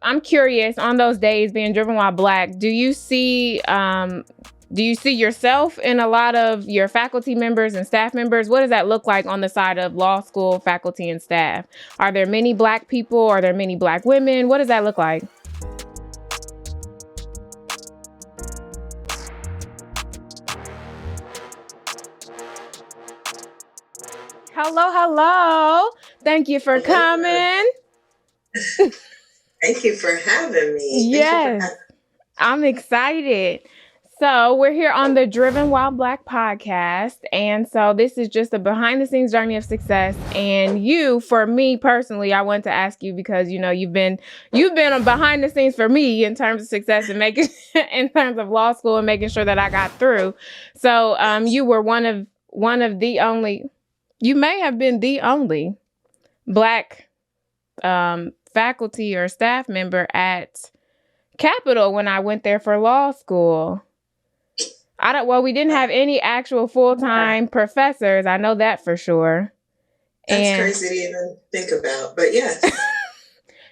I'm curious, on those days being driven while Black, do you see yourself in a lot of your faculty members and staff members? What does that look like on the side of law school faculty and staff? Are there many Black people? Are there many Black women? What does that look like? Hello. Thank you for coming. Thank you for having me. Yes, I'm excited. So we're here on the Driven While Black podcast. And so this is just a behind the scenes journey of success. And for me personally, I want to ask you because, you've been behind the scenes for me in terms of success and making, in terms of law school and making sure that I got through. So you were one of the only, you may have been the only Black faculty or staff member at Capital when I went there for law school. We didn't have any actual full-time professors. I know that for sure. That's crazy to even think about, but yes.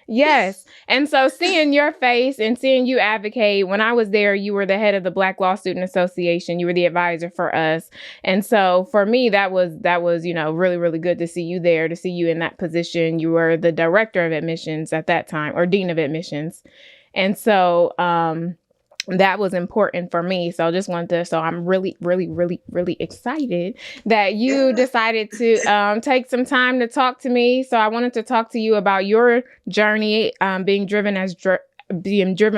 Yes. And so seeing your face and seeing you advocate, when I was there, you were the head of the Black Law Student Association. You were the advisor for us. And so for me, that was, really, really good to see you there, to see you in that position. You were the director of admissions at that time, or dean of admissions. And so, that was important for me. So I'm really, really, really, really excited that you decided to take some time to talk to me. So I wanted to talk to you about your journey, being driven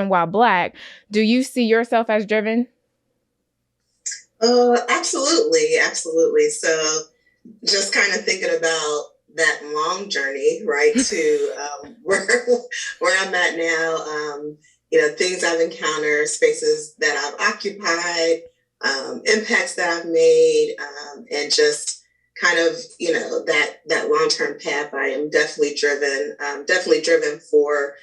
while Black. Do you see yourself as driven? Absolutely. Absolutely. So just kind of thinking about that long journey, right, to where I'm at now, things I've encountered, spaces that I've occupied, impacts that I've made, and just kind of, that long-term path. I am definitely driven for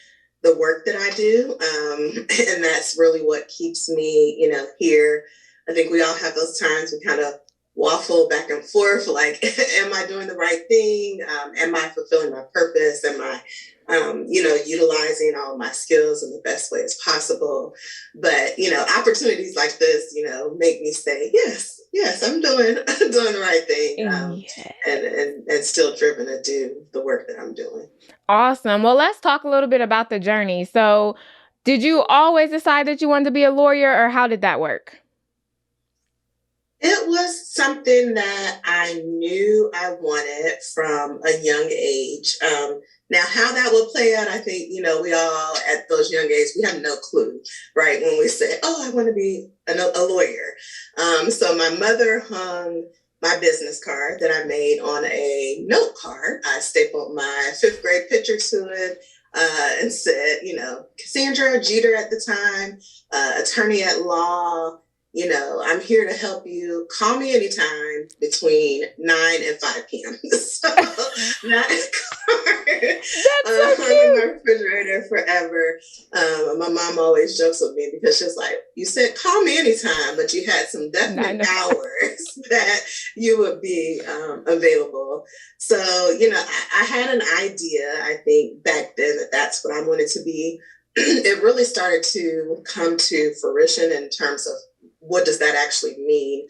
the work that I do. And that's really what keeps me, here. I think we all have those times we kind of waffle back and forth, like, am I doing the right thing? Am I fulfilling my purpose? Am I, utilizing all my skills in the best way as possible? But, opportunities like this, make me say, yes, I'm doing the right thing, and still driven to do the work that I'm doing. Awesome. Well, let's talk a little bit about the journey. So did you always decide that you wanted to be a lawyer, or how did that work? It was something that I knew I wanted from a young age. Now, how that will play out, I think, we all at those young ages, we have no clue, right? When we say, oh, I want to be a lawyer. So my mother hung my business card that I made on a note card. I stapled my 5th grade picture to it. And said, Cassandra Jeter at the time, attorney at law, I'm here to help you. Call me anytime between 9 and 5 p.m. So that card hung in my refrigerator forever. My mom always jokes with me because she's like, you said call me anytime, but you had some definite hours that you would be available. So, I had an idea, I think, back then that's what I wanted to be. It really started to come to fruition in terms of what does that actually mean?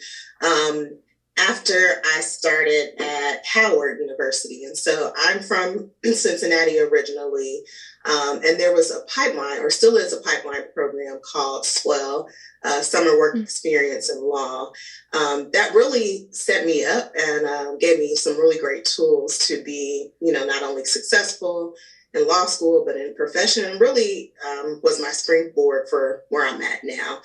After I started at Howard University. And so I'm from Cincinnati originally. And there was a pipeline, or still is a pipeline program called SWELL, Summer Work Experience in Law. That really set me up and gave me some really great tools to be, not only successful in law school, but in profession, and really was my springboard for where I'm at now.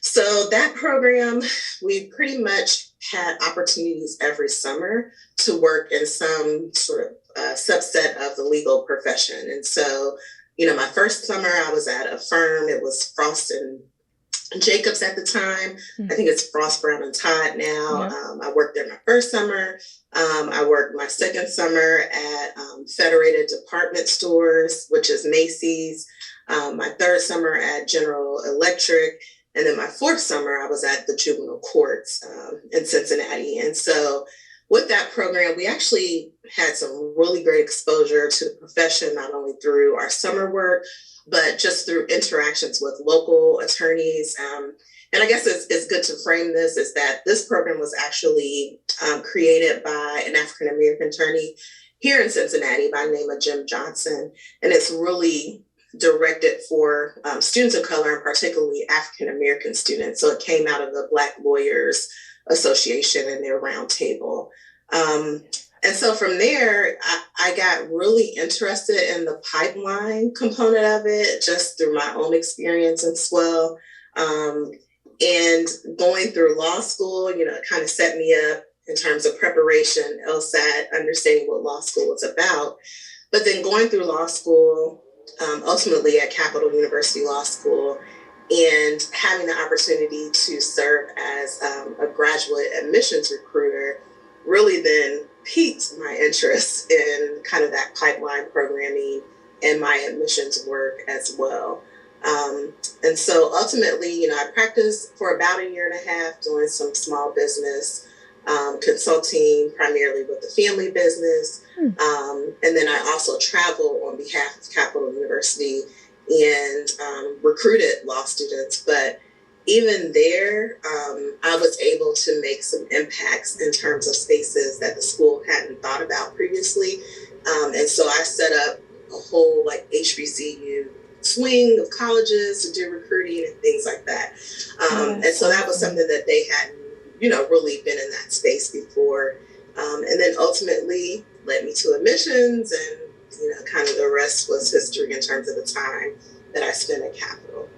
So that program, we pretty much had opportunities every summer to work in some sort of subset of the legal profession. And so, my first summer I was at a firm. It was Frost and Jacobs at the time. I think it's Frost, Brown and Todd now. Yep. I worked there my first summer. I worked my second summer at Federated Department Stores, which is Macy's. My third summer at General Electric. And then my fourth summer, I was at the juvenile courts in Cincinnati. And so with that program, we actually had some really great exposure to the profession, not only through our summer work, but just through interactions with local attorneys. And I guess it's good to frame this is that this program was actually created by an African American attorney here in Cincinnati by the name of Jim Johnson. And it's really directed for students of color and particularly African American students. So it came out of the Black Lawyers Association and their roundtable. And so from there, I got really interested in the pipeline component of it, just through my own experience as well. And going through law school, you know, it kind of set me up in terms of preparation, LSAT, understanding what law school was about. But then going through law school, ultimately at Capital University Law School, and having the opportunity to serve as a graduate admissions recruiter really then piqued my interest in kind of that pipeline programming and my admissions work as well. And so ultimately, you know, I practiced for about a year and a half doing some small business consulting, primarily with the family business. And then I also traveled on behalf of Capital University and recruited law students. But even there, I was able to make some impacts in terms of spaces that the school hadn't thought about previously. And so I set up a whole like HBCU swing of colleges to do recruiting and things like that. And so that was something that they hadn't, you know, really been in that space before. And then ultimately led me to admissions, and, you know, kind of the rest was history in terms of the time that I spent at Capital.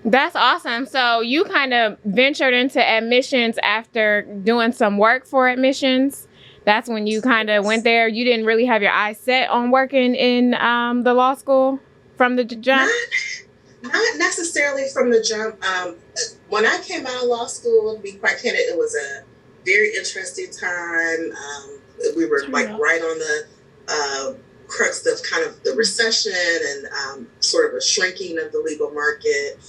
That's awesome. So you kind of ventured into admissions after doing some work for admissions. That's when you kind of went there. You didn't really have your eyes set on working in the law school from the jump? Not necessarily from the jump. When I came out of law school, to be quite candid, it was a very interesting time. We were like right on the crux of kind of the recession and sort of a shrinking of the legal market.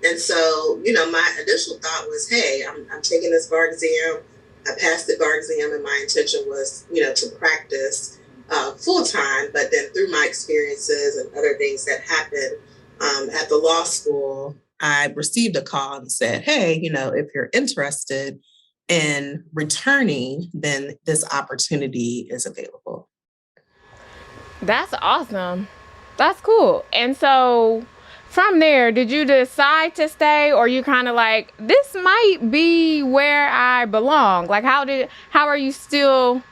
And so, you know, my initial thought was, hey, I'm taking this bar exam. I passed the bar exam, and my intention was, you know, to practice full time. But then through my experiences and other things that happened at the law school, I received a call and said, hey, you know, if you're interested in returning, then this opportunity is available. That's awesome. That's cool. And so from there, did you decide to stay, or you kind of like, this might be where I belong? Like, how are you still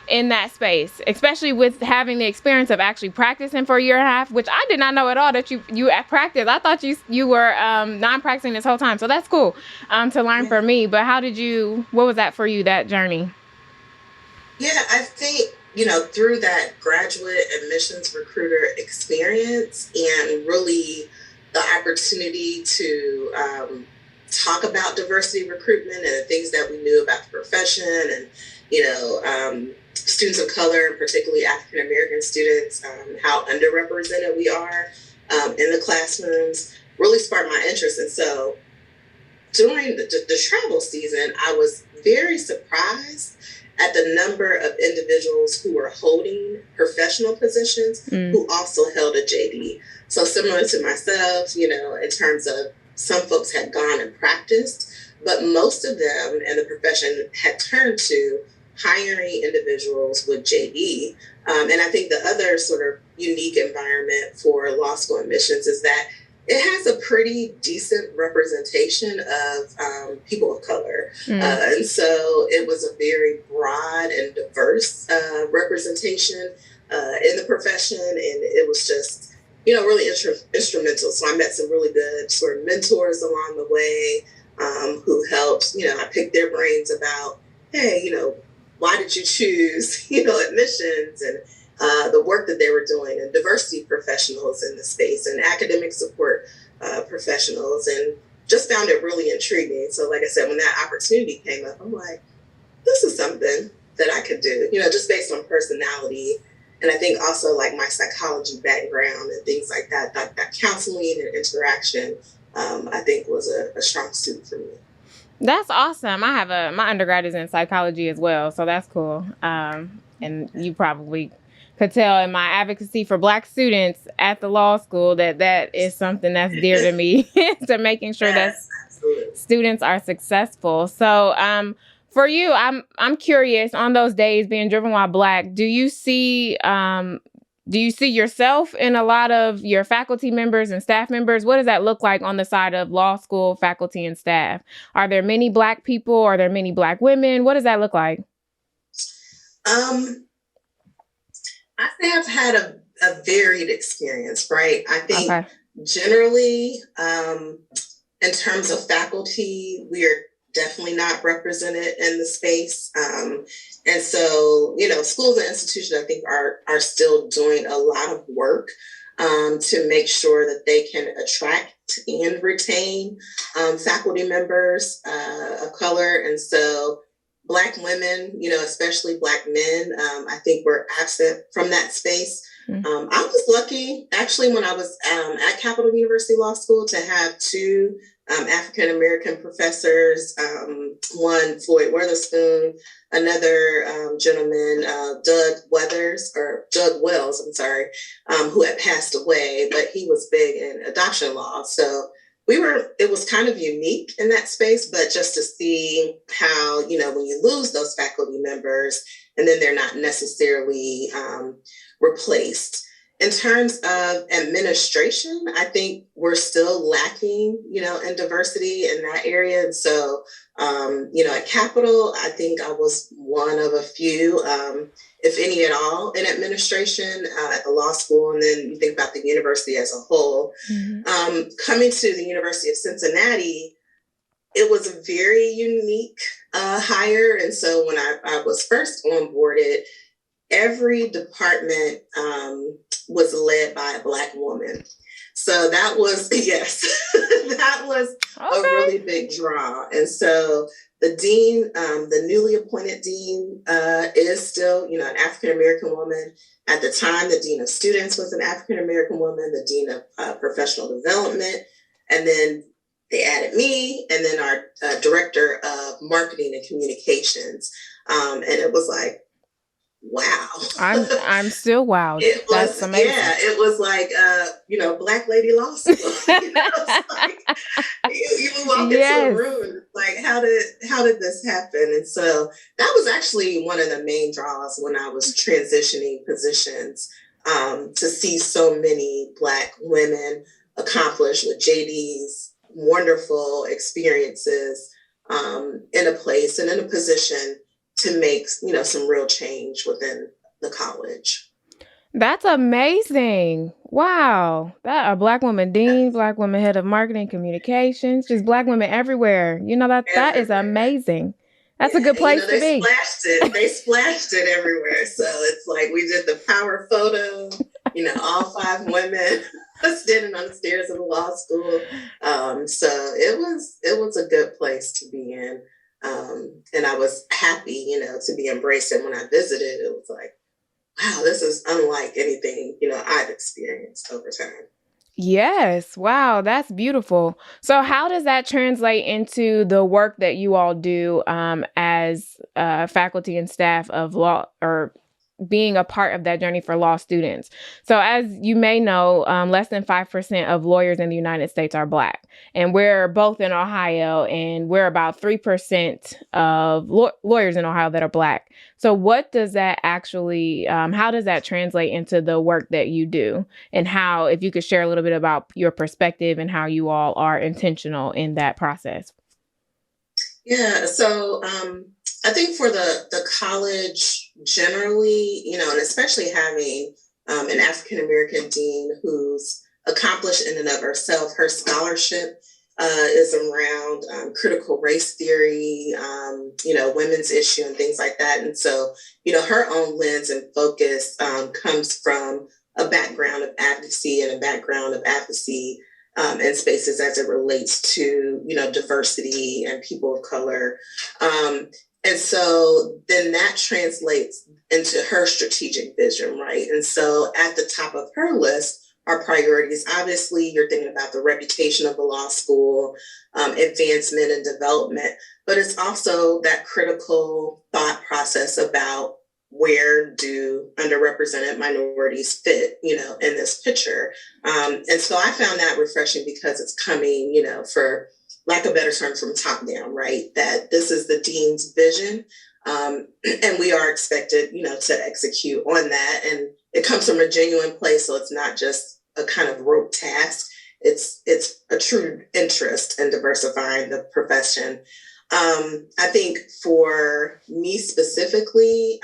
in that space, especially with having the experience of actually practicing for a year and a half, which I did not know at all that you practiced. I thought you were non-practicing this whole time. So that's cool to learn for me. But what was that for you, that journey? Yeah, I think, you know, through that graduate admissions recruiter experience and really the opportunity to talk about diversity recruitment and the things that we knew about the profession and, you know, students of color, and particularly African American students, how underrepresented we are in the classrooms, really sparked my interest. And so during the travel season, I was very surprised at the number of individuals who were holding professional positions who also held a JD. So similar to myself, you know, in terms of some folks had gone and practiced, but most of them in the profession had turned to hiring individuals with JD. And I think the other sort of unique environment for law school admissions is that it has a pretty decent representation of people of color. And so it was a very broad and diverse representation in the profession. And it was just, you know, really instrumental. So I met some really good sort of mentors along the way who helped, you know, I picked their brains about, hey, you know, why did you choose, you know, admissions and the work that they were doing, and diversity professionals in the space and academic support professionals, and just found it really intriguing. So like I said, when that opportunity came up, I'm like, this is something that I could do, you know, just based on personality. And I think also like my psychology background and things like that, that counseling and interaction, I think was a strong suit for me. That's awesome. My undergrad is in psychology as well, so that's cool. And you probably could tell in my advocacy for Black students at the law school that that is something that's dear to me, to making sure that Yes, absolutely. students are successful. So, for you, I'm curious, on those days being driven while Black, do you see yourself in a lot of your faculty members and staff members? What does that look like on the side of law school faculty and staff? Are there many Black people? Are there many Black women? What does that look like? Um, I think I've had a varied experience, right? I think Okay. generally, in terms of faculty, we are definitely not represented in the space. And so, schools and institutions, I think, are still doing a lot of work to make sure that they can attract and retain faculty members of color. And so, Black women, especially Black men, I think we're absent from that space. I was lucky, actually, when I was at Capital University Law School to have two African American professors, one Floyd Witherspoon, another gentleman, Doug Wells, I'm sorry, who had passed away, but he was big in adoption law. So it was kind of unique in that space, but just to see how, when you lose those faculty members and then they're not necessarily replaced. In terms of administration, I think we're still lacking, in diversity in that area. And so, at Capital, I think I was one of a few, if any at all, in administration at the law school. And then you think about the university as a whole. Coming to the University of Cincinnati, it was a very unique hire. And so when I was first onboarded, every department was led by a Black woman. So that was, yes, that was a really big draw. And so the dean, the newly appointed dean, is still, an African American woman. At the time, the dean of students was an African American woman, the dean of professional development. And then they added me, and then our director of marketing and communications. And it was like, wow. I'm still wowed. That's amazing. Yeah, it was like Black lady law school. You walk into a room and it's like, how did this happen? And so that was actually one of the main draws when I was transitioning positions, to see so many Black women accomplish with JD's wonderful experiences in a place and in a position to make, some real change within the college. That's amazing. Wow. That a Black woman dean, Black woman head of marketing communications, just Black women everywhere. That is amazing. That's a good place to be. They splashed it everywhere. So it's like we did the power photo, all 5 women standing on the stairs of the law school. So it was a good place to be in. And I was happy, to be embraced. And when I visited, it was like, wow, this is unlike anything, I've experienced over time. Yes. Wow. That's beautiful. So how does that translate into the work that you all do as faculty and staff of law, or being a part of that journey for law students? So as you may know, less than 5% of lawyers in the United States are Black. And we're both in Ohio, and we're about 3% of lawyers in Ohio that are Black. So what does that actually, how does that translate into the work that you do? And how, if you could share a little bit about your perspective and how you all are intentional in that process. Yeah, so I think for the college generally, and especially having an African American dean who's accomplished in and of herself, her scholarship is around critical race theory, women's issue and things like that. And so, her own lens and focus comes from a background of advocacy and a background of advocacy in spaces as it relates to, diversity and people of color. And so then that translates into her strategic vision, right? And so at the top of her list our priorities. Obviously, you're thinking about the reputation of the law school, advancement and development, but it's also that critical thought process about where do underrepresented minorities fit, in this picture. And so I found that refreshing because it's coming, for lack of better term, from top down, right? That this is the dean's vision. And we are expected, to execute on that. And it comes from a genuine place. So it's not just a kind of rote task. It's a true interest in diversifying the profession. I think for me specifically,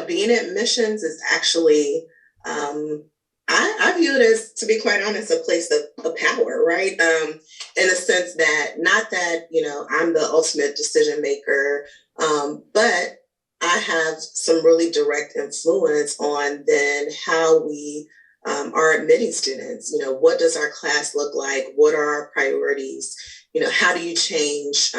being at missions is actually, I view it as, to be quite honest, a place of power, right? In the sense that, not that, I'm the ultimate decision maker, but I have some really direct influence on then how we are admitting students. What does our class look like? What are our priorities? How do you change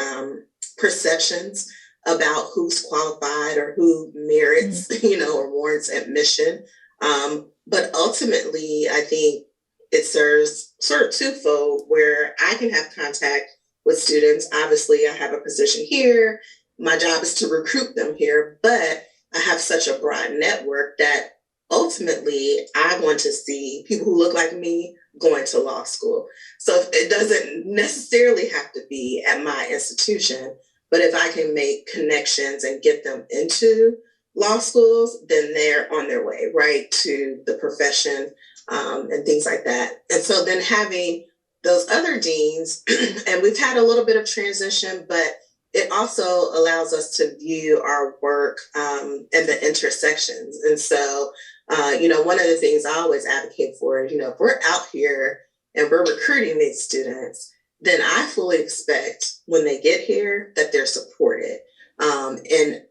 perceptions about who's qualified or who merits, or warrants admission? But ultimately, I think it serves sort of twofold, where I can have contact with students. Obviously, I have a position here. My job is to recruit them here, but I have such a broad network that ultimately I want to see people who look like me going to law school. So it doesn't necessarily have to be at my institution, but if I can make connections and get them into law schools, then they're on their way, right, to the profession, and things like that. And so then having those other deans, and we've had a little bit of transition, but it also allows us to view our work and the intersections. And so, one of the things I always advocate for is, if we're out here and we're recruiting these students, then I fully expect when they get here that they're supported in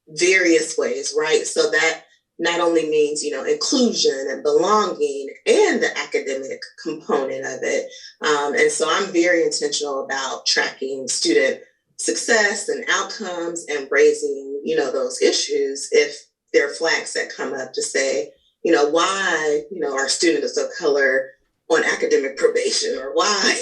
various ways, right? So that not only means, inclusion and belonging and the academic component of it. And so I'm very intentional about tracking student success and outcomes and raising, those issues if there are flags that come up to say, why, our students of color on academic probation, or why,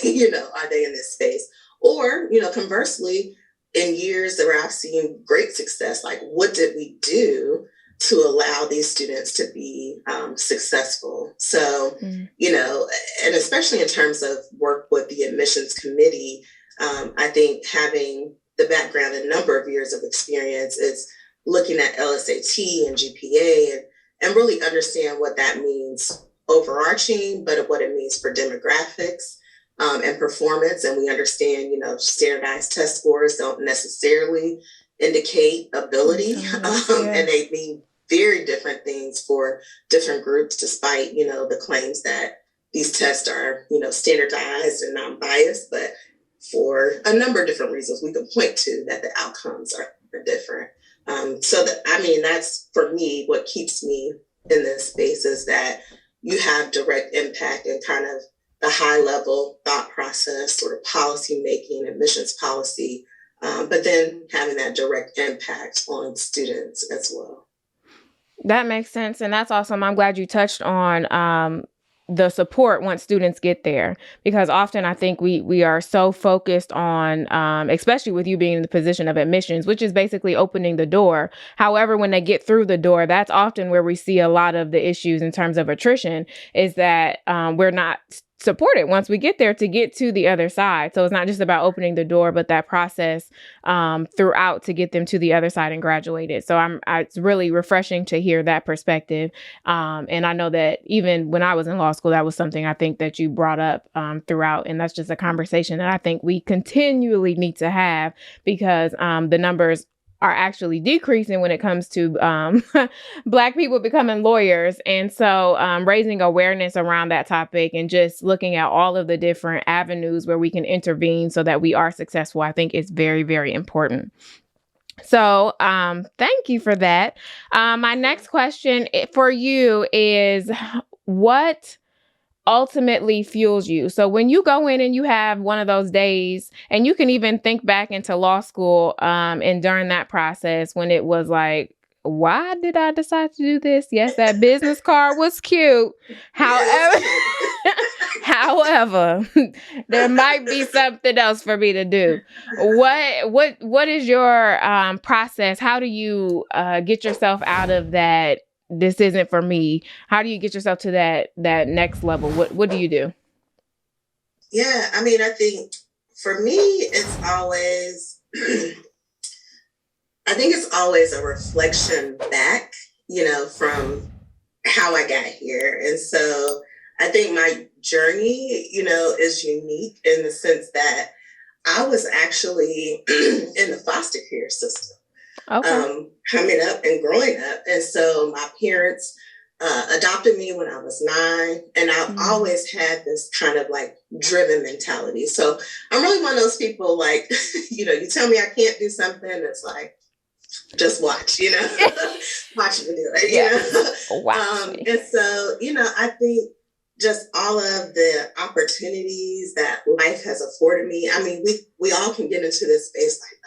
are they in this space? Or, conversely, in years where I've seen great success, like what did we do to allow these students to be successful? So, and especially in terms of work with the admissions committee, I think having the background and number of years of experience is looking at LSAT and GPA and really understand what that means overarching, but what it means for demographics and performance. And we understand, standardized test scores don't necessarily indicate ability, and they mean very different things for different groups, despite, the claims that these tests are, standardized and non-biased. But for a number of different reasons, we can point to that the outcomes are different. That's for me, what keeps me in this space is that you have direct impact and kind of the high level thought process, sort of policy making, admissions policy, but then having that direct impact on students as well. That makes sense. And that's awesome. I'm glad you touched on the support once students get there, because often I think we are so focused on, especially with you being in the position of admissions, which is basically opening the door. However, when they get through the door, that's often where we see a lot of the issues in terms of attrition, is that we're not supported once we get there to get to the other side. So it's not just about opening the door, but that process throughout to get them to the other side and graduated. So it's really refreshing to hear that perspective. And I know that even when I was in law school, that was something I think that you brought up throughout. And that's just a conversation that I think we continually need to have, because the numbers are actually decreasing when it comes to Black people becoming lawyers. And so raising awareness around that topic and just looking at all of the different avenues where we can intervene so that we are successful, I think is very, very important. So thank you for that. My next question for you is, what ultimately fuels you? So when you go in and you have one of those days, and you can even think back into law school and during that process when it was like, why did I decide to do this? Yes, that business card was cute. However, however, there might be something else for me to do. What is your process? How do you get yourself out of that? This isn't for me. How do you get yourself to that next level? What do you do? Yeah, I mean, I think for me, it's always, I think it's always a reflection back, from how I got here. And so I think my journey, is unique in the sense that I was actually in the foster care system. Okay. Coming up and growing up. And so my parents adopted me when I was 9, and I've always had this kind of like driven mentality. So I'm really one of those people like, you tell me I can't do something, it's like, just watch, watch me do it, Watch me. And so, I think just all of the opportunities that life has afforded me. I mean, we all can get into this space like,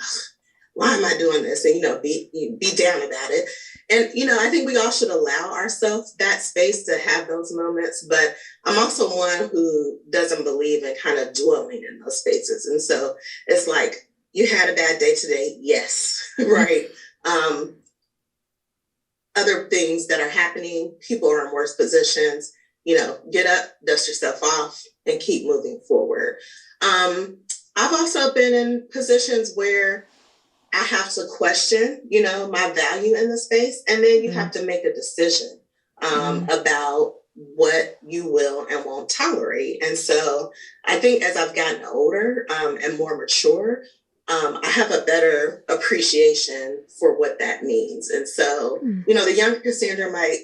why am I doing this? And, be down about it. And, I think we all should allow ourselves that space to have those moments. But I'm also one who doesn't believe in kind of dwelling in those spaces. And so it's like, you had a bad day today. Yes. Right. Other things that are happening, people are in worse positions, get up, dust yourself off, and keep moving forward. I've also been in positions where I have to question, my value in the space. And then you have to make a decision about what you will and won't tolerate. And so I think as I've gotten older and more mature, I have a better appreciation for what that means. And so, the younger Cassandra might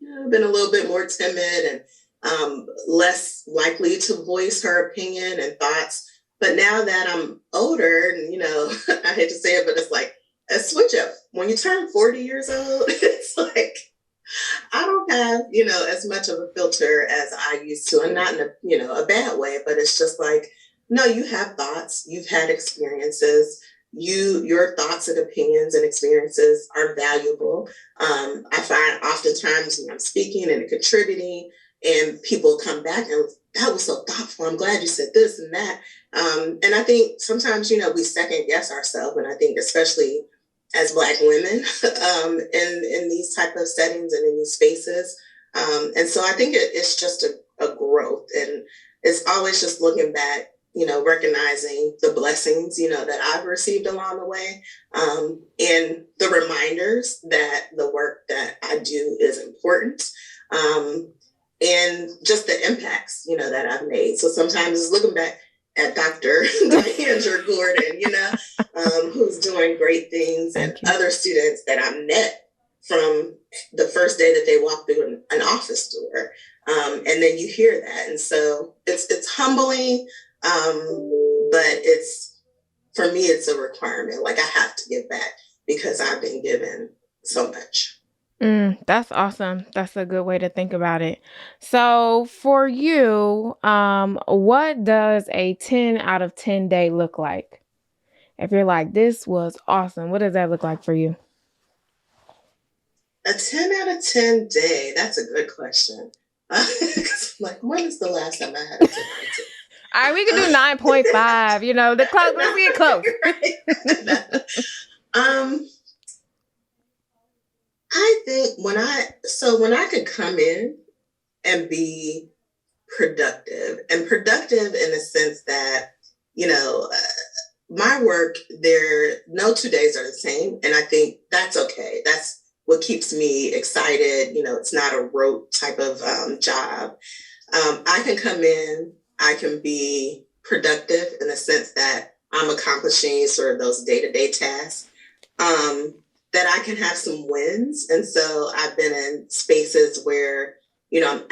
have been a little bit more timid and less likely to voice her opinion and thoughts. But now that I'm older, and, I hate to say it, but it's like a switch up. When you turn 40 years old, it's like, I don't have, as much of a filter as I used to, and not in a bad way, but it's just like, no, you have thoughts, you've had experiences, your thoughts and opinions and experiences are valuable. I find oftentimes when I'm speaking and contributing and people come back and that was so thoughtful. I'm glad you said this and that. And I think sometimes, we second guess ourselves. And I think especially as Black women in these type of settings and in these spaces. And so I think it's just a growth. And it's always just looking back, recognizing the blessings, that I've received along the way, and the reminders that the work that I do is important, and just the impacts, that I've made. So sometimes it's looking back at Dr. Diandra Gordon, who's doing great things, and other students that I met from the first day that they walked through an office door. And then you hear that. And so it's humbling. But for me, it's a requirement. Like I have to give back because I've been given so much. That's awesome. That's a good way to think about it. So for you, what does a 10 out of 10 day look like? If you're like, this was awesome, what does that look like for you? A 10 out of 10 day, that's a good question. Like, when is the last time I had a 10 out of 10? All right, we can do 9.5, the close, let's get close. I think when I could come in and be productive in the sense that, my work, no 2 days are the same. And I think that's okay. That's what keeps me excited. It's not a rote type of job. I can come in, I can be productive in the sense that I'm accomplishing sort of those day-to-day tasks, that I can have some wins. And so I've been in spaces where, I'm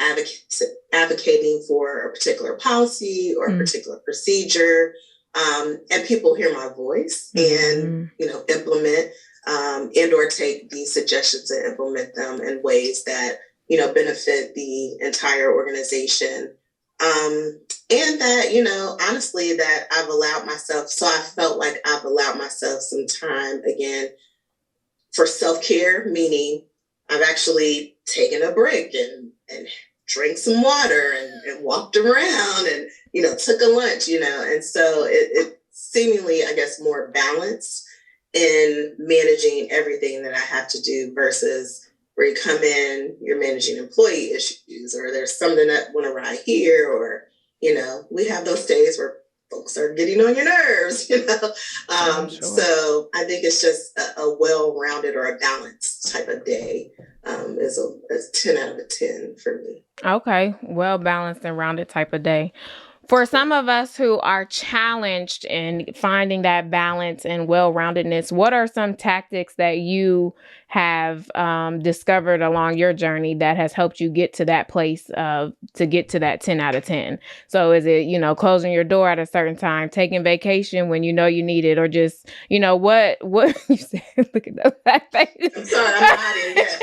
advocating for a particular policy or a particular procedure, and people hear my voice and, implement and or take these suggestions and implement them in ways that, benefit the entire organization. And that, honestly, that I've allowed myself, so I felt like I've allowed myself some time again for self-care, meaning I've actually taken a break and drank some water and walked around and, took a lunch, and so it seemingly, I guess, more balanced in managing everything that I have to do versus where you come in, you're managing employee issues, or there's something that went awry here, or, we have those days where folks are getting on your nerves, Sure. So I think it's just a well-rounded or a balanced type of day is a 10 out of 10 for me. Okay. Well balanced and rounded type of day. For some of us who are challenged in finding that balance and well-roundedness, what are some tactics that you have discovered along your journey that has helped you get to that place to get to that 10 out of 10? So is it, closing your door at a certain time, taking vacation when you know you need it, or just, what you said, look at that face. I'm sorry, I'm nodding, yeah.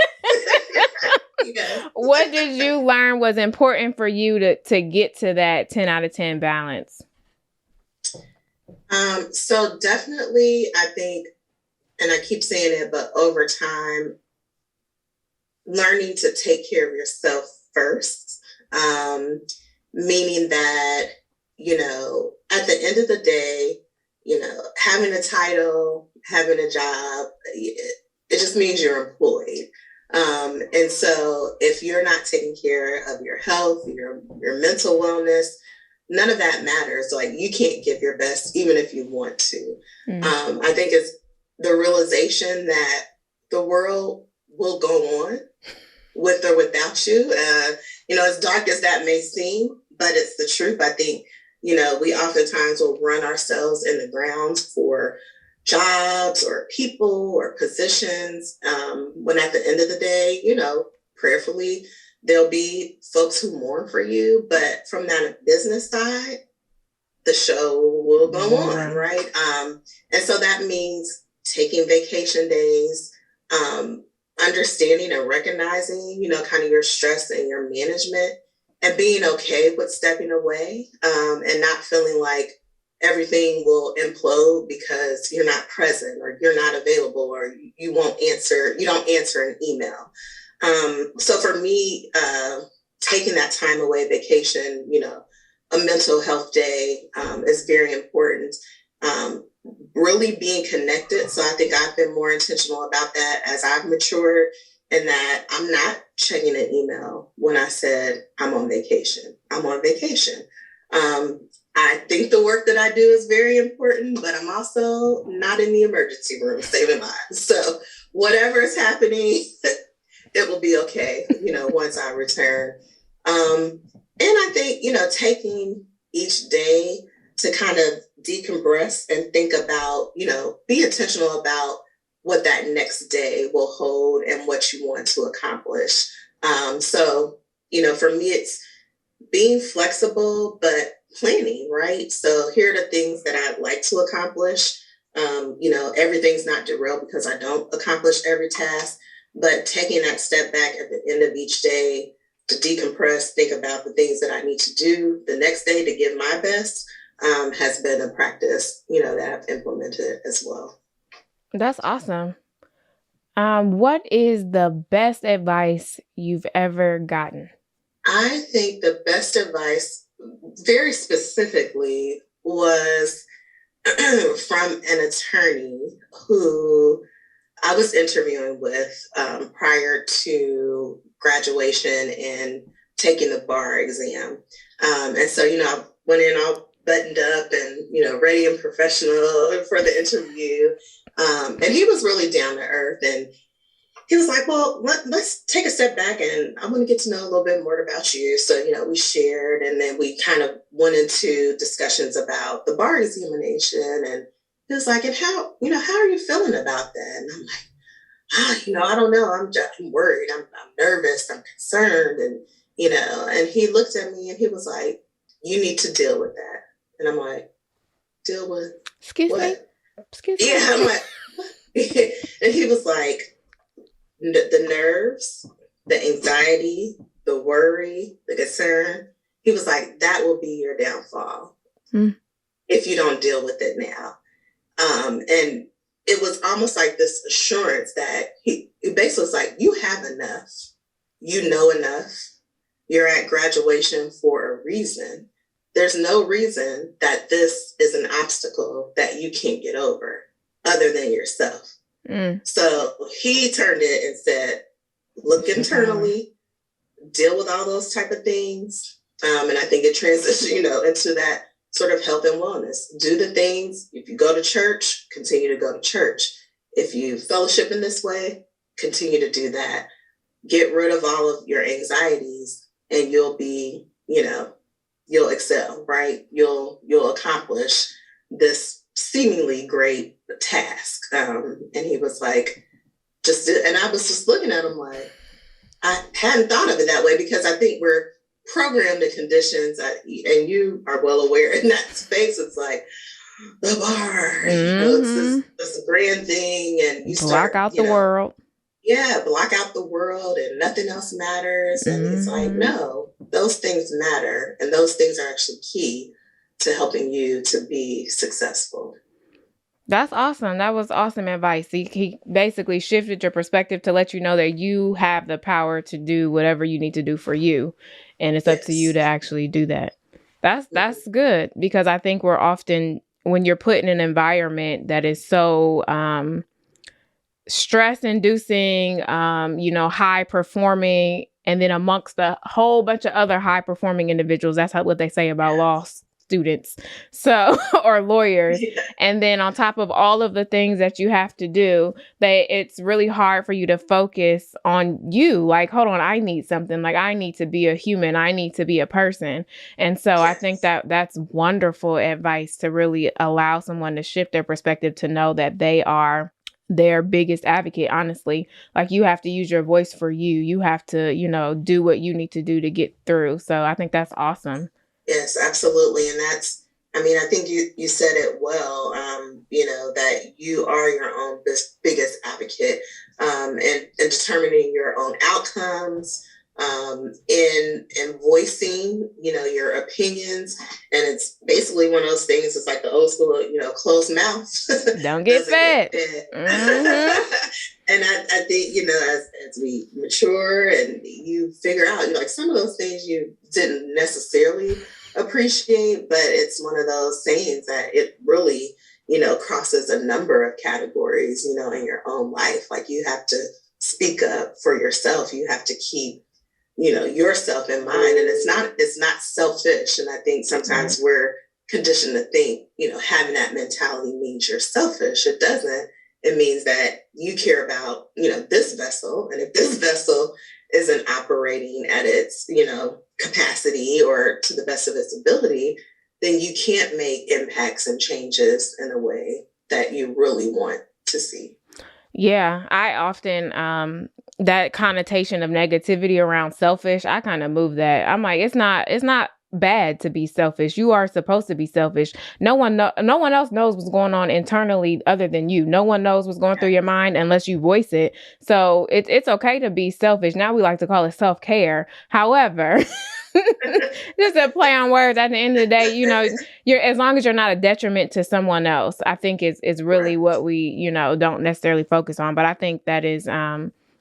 Yeah. What did you learn was important for you to get to that 10 out of 10 balance? So definitely, I think, and I keep saying it, but over time, learning to take care of yourself first, meaning that, at the end of the day, having a title, having a job, it just means you're employed. And so if you're not taking care of your health, your mental wellness, none of that matters. Like, you can't give your best, even if you want to. I think it's the realization that the world will go on with or without you. As dark as that may seem, but it's the truth. I think, we oftentimes will run ourselves in the ground for jobs or people or positions, when at the end of the day, prayerfully, there'll be folks who mourn for you. But from that business side, the show will go on, right? And so that means taking vacation days, understanding and recognizing, kind of your stress and your management, and being okay with stepping away, and not feeling like everything will implode because you're not present or you're not available or you don't answer an email. So for me, taking that time away, vacation, a mental health day, is very important. Really being connected. So I think I've been more intentional about that as I've matured, and that I'm not checking an email when I said I'm on vacation. I'm on vacation. I think the work that I do is very important, but I'm also not in the emergency room saving lives. So whatever is happening, it will be okay, once I return. And I think, taking each day to kind of decompress and think about, be intentional about what that next day will hold and what you want to accomplish. So, for me, it's being flexible, but planning, right? So here are the things that I'd like to accomplish. Everything's not derailed because I don't accomplish every task, but taking that step back at the end of each day to decompress, think about the things that I need to do the next day to give my best, has been a practice, that I've implemented as well. That's awesome. What is the best advice you've ever gotten? I think the best advice, very specifically, was from an attorney who I was interviewing with prior to graduation and taking the bar exam. And so, I went in all buttoned up and, ready and professional for the interview. And he was really down to earth. And he was like, well, let's take a step back and I want to get to know a little bit more about you. So, we shared, and then we kind of went into discussions about the bar examination. And he was like, and how are you feeling about that? And I'm like, I don't know. I'm worried. I'm nervous. I'm concerned. And, and he looked at me and he was like, you need to deal with that. And I'm like, deal with Excuse what? me? Excuse me? Yeah, I'm like, and he was like, the nerves, the anxiety, the worry, the concern. He was like, that will be your downfall if you don't deal with it now. And it was almost like this assurance that it basically was like, you have enough, you know enough, you're at graduation for a reason. There's no reason that this is an obstacle that you can't get over other than yourself. So he turned it and said, look internally, deal with all those type of things. And I think it transitioned, into that sort of health and wellness. Do the things. If you go to church, continue to go to church. If you fellowship in this way, continue to do that. Get rid of all of your anxieties and you'll be, you'll excel, right? You'll accomplish this seemingly great task. And he was like, and I was just looking at him like, I hadn't thought of it that way, because I think we're programmed to conditions, and you are well aware in that space. It's like the bar, it's this grand thing, and you block out the world. Yeah, block out the world, and nothing else matters. And it's like, no, those things matter, and those things are actually key to helping you to be successful. That's awesome. That was awesome advice. He basically shifted your perspective to let you know that you have the power to do whatever you need to do for you. And it's up to you to actually do that. That's good, because I think we're often, when you're put in an environment that is so stress inducing, high performing, and then amongst a whole bunch of other high performing individuals, that's what they say about law students, or lawyers. Yeah. And then on top of all of the things that you have to do, it's really hard for you to focus on you. Like, hold on, I need something. Like, I need to be a human. I need to be a person. And so I think that's wonderful advice to really allow someone to shift their perspective, to know that they are their biggest advocate. Honestly, like, you have to use your voice for you. You have to, do what you need to do to get through. So I think that's awesome. Yes, absolutely. And I think you said it well, that you are your own biggest advocate, and determining your own outcomes, in voicing, your opinions. And it's basically one of those things. It's like the old school, closed mouth. Don't get fed. And I think, as we mature and you figure out, like, some of those things you didn't necessarily appreciate, but it's one of those sayings that it really, crosses a number of categories, in your own life. Like, you have to speak up for yourself. You have to keep, yourself in mind. And it's not selfish. And I think sometimes we're conditioned to think, having that mentality means you're selfish. It doesn't. It means that you care about, this vessel. And if this vessel isn't operating at its, capacity or to the best of its ability, then you can't make impacts and changes in a way that you really want to see. Yeah, I often, that connotation of negativity around selfish, I kind of move that. I'm like, it's not bad to be selfish. You are supposed to be selfish. No one else knows what's going on internally other than you. No one knows what's going through your mind unless you voice it. So it's okay to be selfish. Now we like to call it self-care. However, just a play on words. At the end of the day, you're, as long as you're not a detriment to someone else, I think is really what we, don't necessarily focus on. But I think that is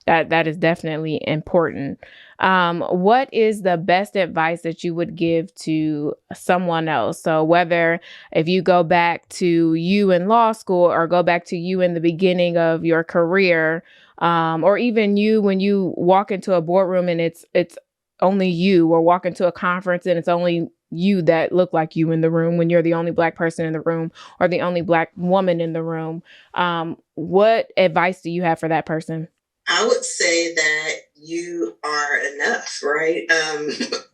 that is definitely important. What is the best advice that you would give to someone else? So whether if you go back to you in law school, or go back to you in the beginning of your career, or even you when you walk into a boardroom and it's only you, or walk into a conference and it's only you that look like you in the room, when you're the only Black person in the room or the only Black woman in the room, what advice do you have for that person? I would say that you are enough, right?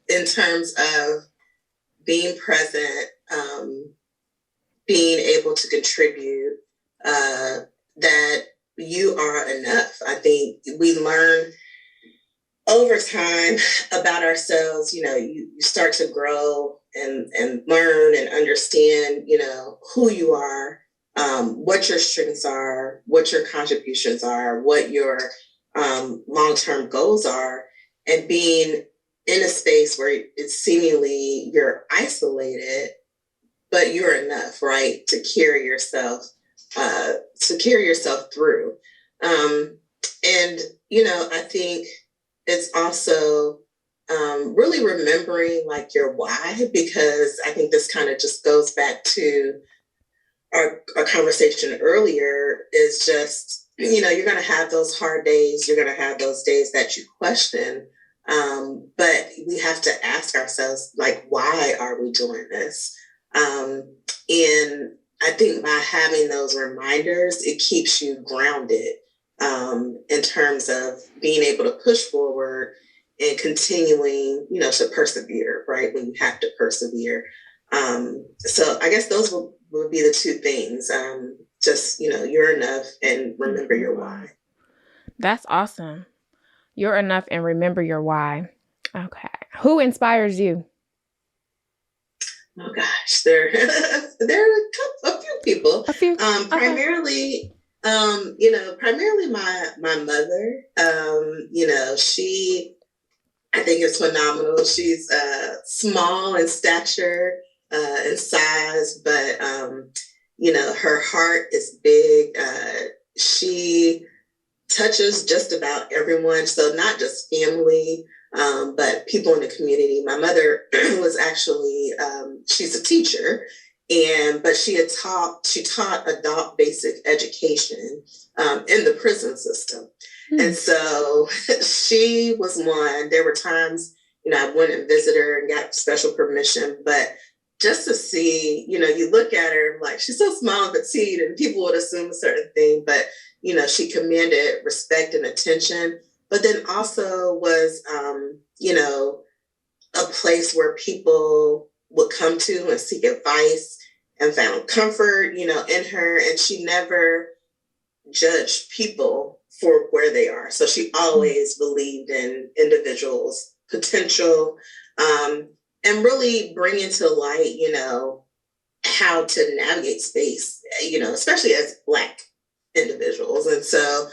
In terms of being present, being able to contribute, that you are enough. I think we learn over time about ourselves. You start to grow and learn and understand, who you are, what your strengths are, what your contributions are, what your long-term goals are, and being in a space where it's seemingly you're isolated, but you're enough, right, to carry yourself to carry yourself through. And, I think it's also really remembering like your why, because I think this kind of just goes back to our conversation earlier, is just, you're going to have those hard days. You're going to have those days that you question. But we have to ask ourselves, like, why are we doing this? And I think by having those reminders, it keeps you grounded in terms of being able to push forward and continuing, to persevere, right? When you have to persevere. So I guess those would be the two things. Just, you're enough and remember your why. That's awesome. You're enough and remember your why. Okay. Who inspires you? Oh gosh, there are a few people. A few. Primarily, primarily my mother. She, I think, is phenomenal. She's small in stature and size, but her heart is big. She touches just about everyone, so not just family, but people in the community. My mother was actually, she's a teacher, but she taught adult basic education in the prison system. And so she was one. There were times, I went and visited her and got special permission, but just to see, you look at her like, she's so small and petite, and people would assume a certain thing, but she commanded respect and attention, but then also was, a place where people would come to and seek advice and found comfort, in her. And she never judged people for where they are. So she always believed in individuals' potential, and really bringing to light, how to navigate space, especially as Black individuals. And so,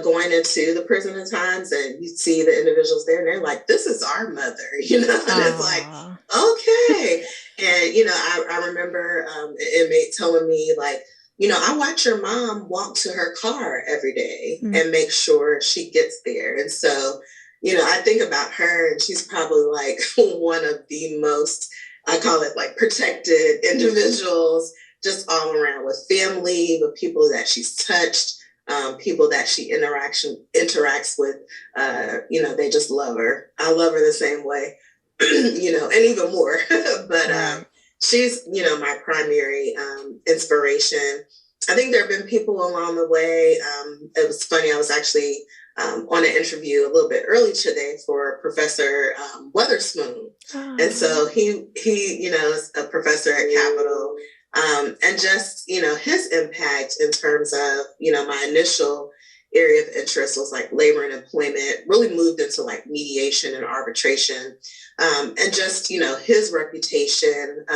going into the prison at times, and you see the individuals there and they're like, this is our mother, and it's like, okay. And, I remember an inmate telling me, like, I watch your mom walk to her car every day and make sure she gets there. And so, I think about her, and she's probably like one of the most, I call it like protected individuals, just all around, with family, with people that she's touched, people that she interacts with. They just love her. I love her the same way, and even more. But she's, my primary inspiration. I think there have been people along the way. It was funny. I was actually on an interview a little bit early today for Professor Weatherspoon. And so he is a professor at Capitol. And just, his impact in terms of, my initial area of interest was like labor and employment, really moved into like mediation and arbitration. And just, his reputation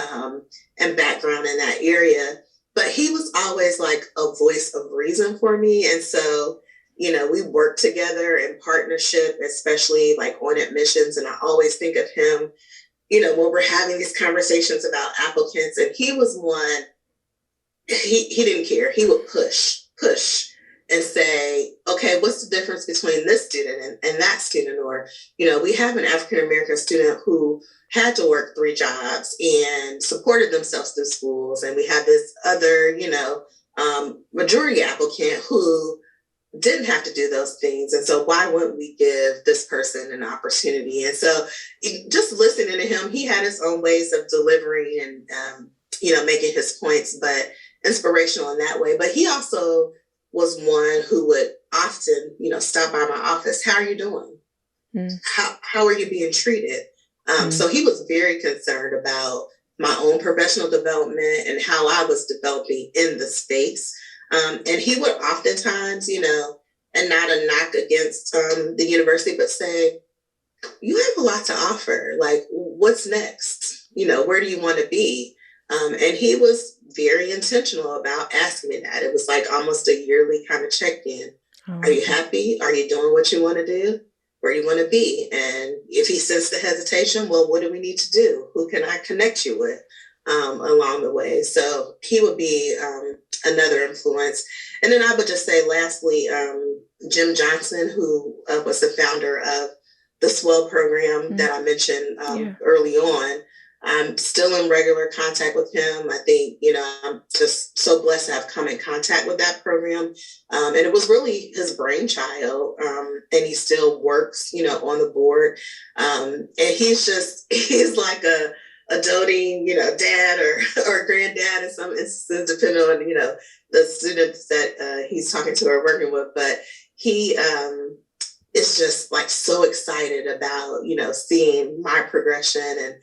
and background in that area. But he was always like a voice of reason for me. And so, we worked together in partnership, especially like on admissions. And I always think of him, when we're having these conversations about applicants, and he was one, he didn't care. He would push and say, okay, what's the difference between this student and that student? Or, we have an African-American student who had to work 3 jobs and supported themselves through schools. And we have this other, majority applicant who didn't have to do those things. And so why wouldn't we give this person an opportunity? And so just listening to him, he had his own ways of delivering and, making his points, but inspirational in that way. But he also was one who would often, stop by my office. How are you doing? How are you being treated? So he was very concerned about my own professional development and how I was developing in the space. And he would oftentimes, and not a knock against the university, but say, you have a lot to offer. Like, what's next? Where do you want to be? And he was very intentional about asking me that. It was like almost a yearly kind of check-in. Are you happy? Are you doing what you want to do? Where you want to be? And if he sensed the hesitation, well, what do we need to do? Who can I connect you with? along the way. So he would be another influence. And then I would just say, lastly, Jim Johnson, who was the founder of the Swell program that I mentioned early on. I'm still in regular contact with him. I think, I'm just so blessed to have come in contact with that program. And it was really his brainchild. And he still works, on the board. And he's like a doting, dad or granddad in some instances, depending on, the students that he's talking to or working with. But he is just like so excited about, seeing my progression and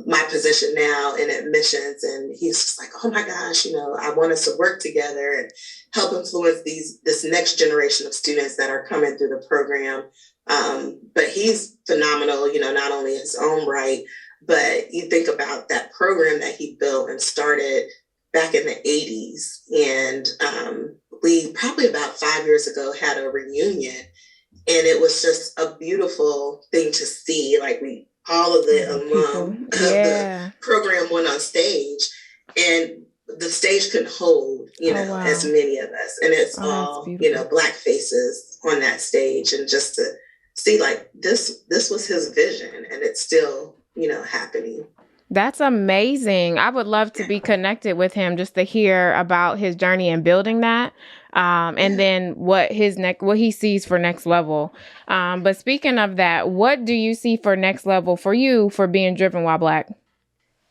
my position now in admissions. And he's just like, oh my gosh, I want us to work together and help influence this next generation of students that are coming through the program. But he's phenomenal, not only in his own right, but you think about that program that he built and started back in the 80s. And we probably about 5 years ago had a reunion. And it was just a beautiful thing to see. Like all of the alum of the program went on stage, and the stage couldn't hold, as many of us. And it's all, Black faces on that stage. And just to see like this was his vision, and it's still, happening. That's amazing. I would love to be connected with him just to hear about his journey in building that. And then what he sees for next level. But speaking of that, what do you see for next level for you for being driven while Black?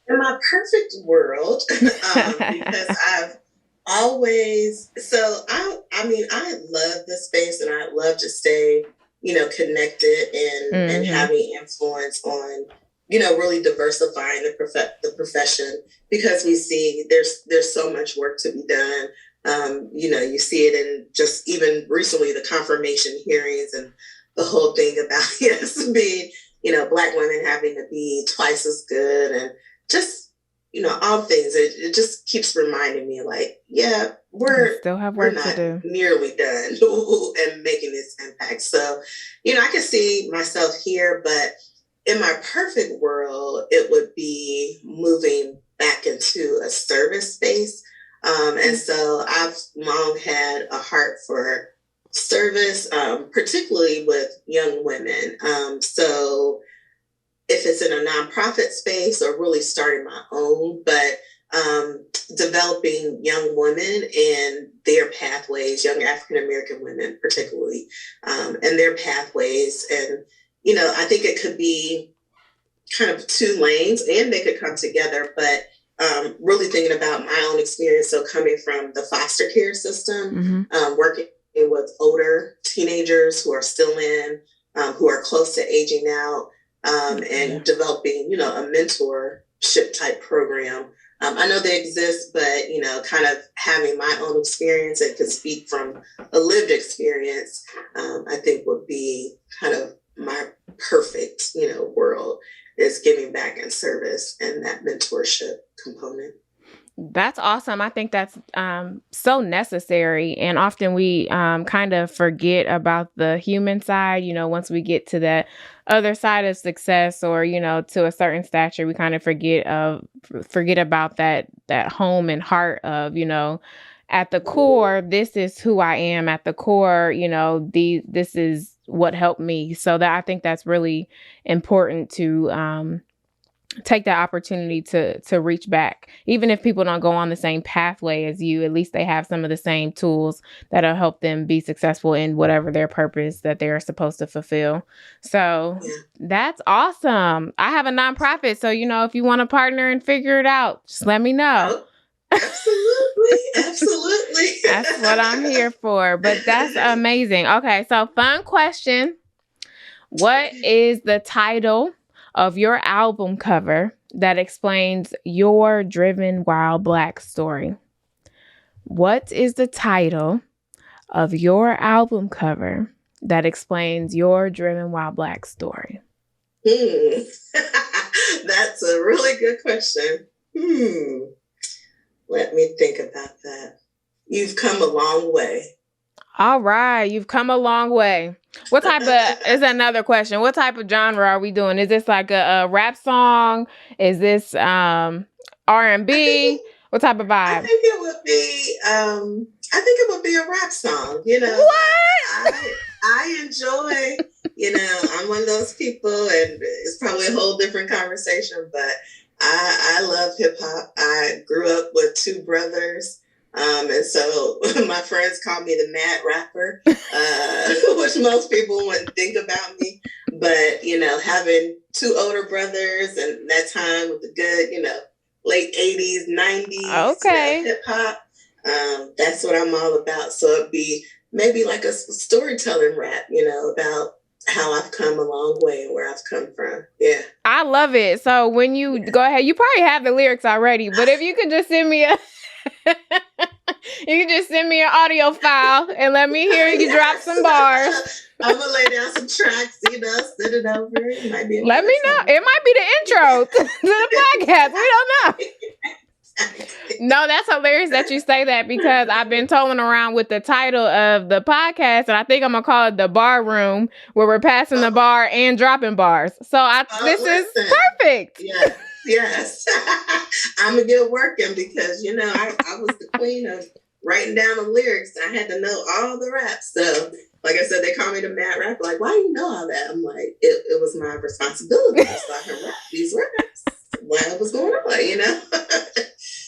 In my perfect world, because I've always, I love this space, and I love to stay, connected and having influence on, really diversifying the profession, because we see there's so much work to be done. You see it in just even recently the confirmation hearings and the whole thing about being, Black women having to be twice as good, and just, all things. It just keeps reminding me like, we still have work to do. Nearly done and making this impact. So, I can see myself here, but in my perfect world, it would be moving back into a service space. And so I've long had a heart for service, particularly with young women. So if it's in a nonprofit space or really starting my own, but developing young women and their pathways, young African-American women particularly, and their pathways. And, I think it could be kind of two lanes, and they could come together, but really thinking about my own experience. So coming from the foster care system, working with older teenagers who are still in, who are close to aging out, and developing, a mentorship type program. I know they exist, but, kind of having my own experience and can speak from a lived experience, I think would be kind of my perfect, world, is giving back in service and that mentorship component. That's awesome. I think that's so necessary. And often we kind of forget about the human side, once we get to that other side of success, or, to a certain stature, we kind of forget about that home and heart of, at the core, this is who I am. At the core, this is what helped me. So that I think that's really important to take that opportunity to reach back. Even if people don't go on the same pathway as you, at least they have some of the same tools that'll help them be successful in whatever their purpose that they're supposed to fulfill. So that's awesome. I have a nonprofit. So, if you want to partner and figure it out, just let me know. Absolutely. Absolutely. That's what I'm here for. But that's amazing. Okay. So fun question. What is the title of your album cover that explains your driven while Black story? What is the title of your album cover that explains your driven while Black story? That's a really good question. Let me think about that. You've come a long way. All right. You've come a long way. What type of, is another question. What type of genre are we doing? Is this like a rap song? Is this R&B? What type of I vibe? think it would be a rap song, you know. What? I enjoy, you know, I'm one of those people, and it's probably a whole different conversation, but I love hip hop. I grew up with two brothers. And so my friends call me the mad rapper, which most people wouldn't think about me. But, you know, having two older brothers and that time with the good, you know, late 80s, 90s, Okay. hip hop, that's what I'm all about. So it'd be maybe like a storytelling rap, you know, about how I've come a long way and where I've come from. Yeah. I love it. So when you go ahead, you probably have the lyrics already, but if you could just send me you can just send me an audio file and let me hear you drop some bars. I'm gonna lay down some tracks, you know, send it over. It might be let me know. It might be the intro to the podcast. We don't know. No, that's hilarious that you say that, because I've been tolling around with the title of the podcast, and I think I'm gonna call it The Bar Room, where we're passing the bar and dropping bars. So this is perfect. Yeah. Yes. I'm gonna get working, because, you know, I was the queen of writing down the lyrics. I had to know all the raps. So, like I said, they call me the mad rapper. Like, why do you know all that? I'm like, it was my responsibility so I can rap these raps. What was going on, you know?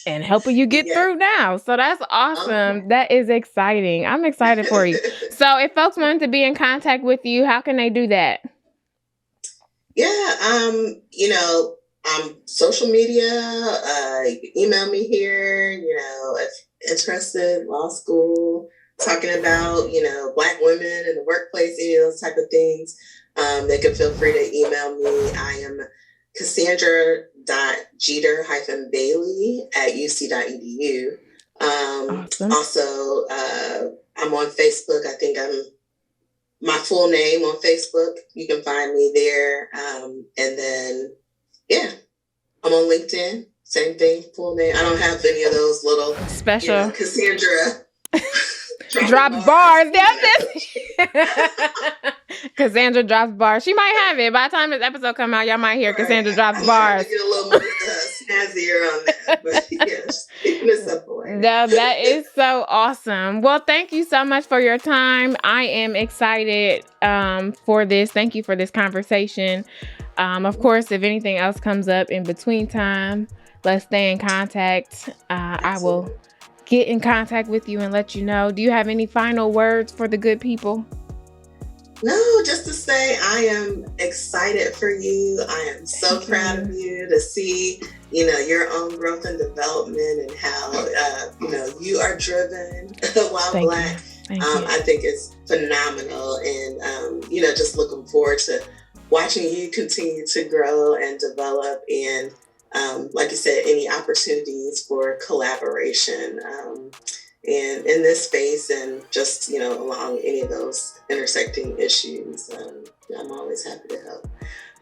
And helping you get through now. So that's awesome. Okay. That is exciting. I'm excited for you. So if folks wanted to be in contact with you, how can they do that? Yeah, you know, social media, you can email me here, you know, if interested, law school, talking about, you know, Black women in the workplace, any of those type of things, they can feel free to email me. I am Cassandra.Jeter-Bailey@uc.edu. Awesome. Also, I'm on Facebook. I think I'm my full name on Facebook. You can find me there. And then, yeah, I'm on LinkedIn. Same thing, full name. I don't have any of those little special, you know, Cassandra drops bars. Cassandra drops bars. She might have it. By the time this episode come out, y'all might hear Cassandra drops bars. Get a little more snazzier on that, but yes, it's simple. No, that is so awesome. Well, thank you so much for your time. I am excited for this. Thank you for this conversation. Of course, if anything else comes up in between time, let's stay in contact. I will get in contact with you and let you know. Do you have any final words for the good people? No, just to say I am excited for you. I am so proud of you to see, you know, your own growth and development, and how, you know, you are driven while Black. I think it's phenomenal. And, you know, just looking forward to watching you continue to grow and develop, and like you said, any opportunities for collaboration and in this space, and just, you know, along any of those intersecting issues. I'm always happy to help.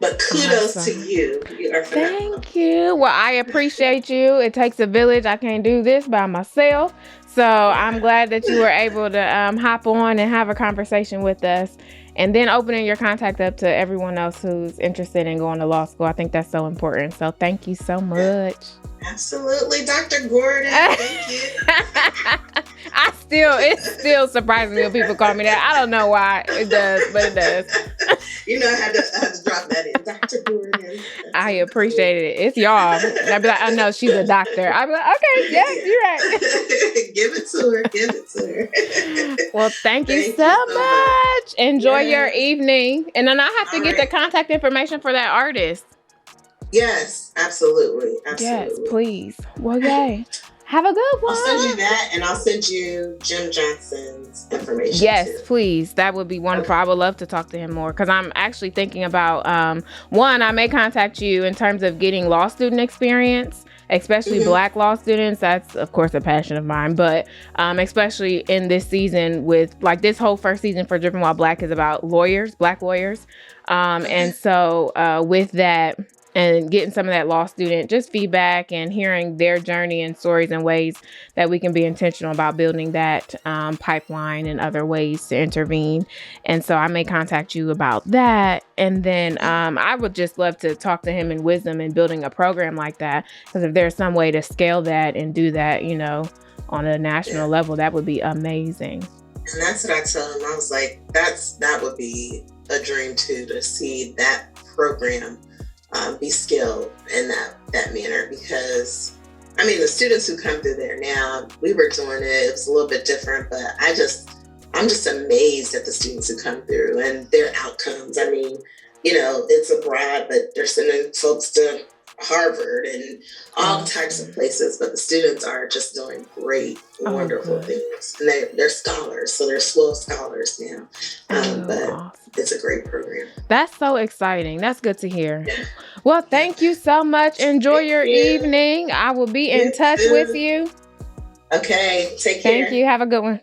But kudos to you. You are phenomenal. Thank you. Well, I appreciate you. It takes a village. I can't do this by myself. So I'm glad that you were able to hop on and have a conversation with us, and then opening your contact up to everyone else who's interested in going to law school. I think that's so important. So thank you so much. Absolutely, Dr. Gordon. Thank you. It still surprises me when people call me that. I don't know why it does, but it does. You know, I had to drop that in, Dr. Gordon. I appreciate it. It's y'all. And I'd be like, I know she's a doctor. I'd be like, okay, yes, you're right. Give it to her. Well, thank you so much. Enjoy your evening. And then I have to get the contact information for that artist. Yes, absolutely. Yes, please. Well, yay. Have a good one. I'll send you that, and I'll send you Jim Johnson's information. Yes, too. Please. That would be wonderful. I would love to talk to him more, because I'm actually thinking about, one, I may contact you in terms of getting law student experience, especially Black law students. That's, of course, a passion of mine. But especially in this season, with like this whole first season for Dripping While Black is about lawyers, Black lawyers. And so with that, and getting some of that law student just feedback and hearing their journey and stories and ways that we can be intentional about building that pipeline and other ways to intervene. And so I may contact you about that. And then I would just love to talk to him in wisdom and building a program like that, because if there's some way to scale that and do that, you know, on a national level, that would be amazing. And that's what I told him. I was like, that would be a dream too, to see that program be scaled in that manner. Because I mean, the students who come through there now, we were doing it was a little bit different, but I'm just amazed at the students who come through and their outcomes. I mean, you know, it's abroad, but they're sending folks to Harvard and all types of places, but the students are just doing great, wonderful things. And they're scholars, so they're slow scholars now. But it's a great program. That's so exciting. That's good to hear. Yeah. Well, thank you so much. Enjoy your evening. I will be in touch with you. Okay, take care. Thank you. Have a good one.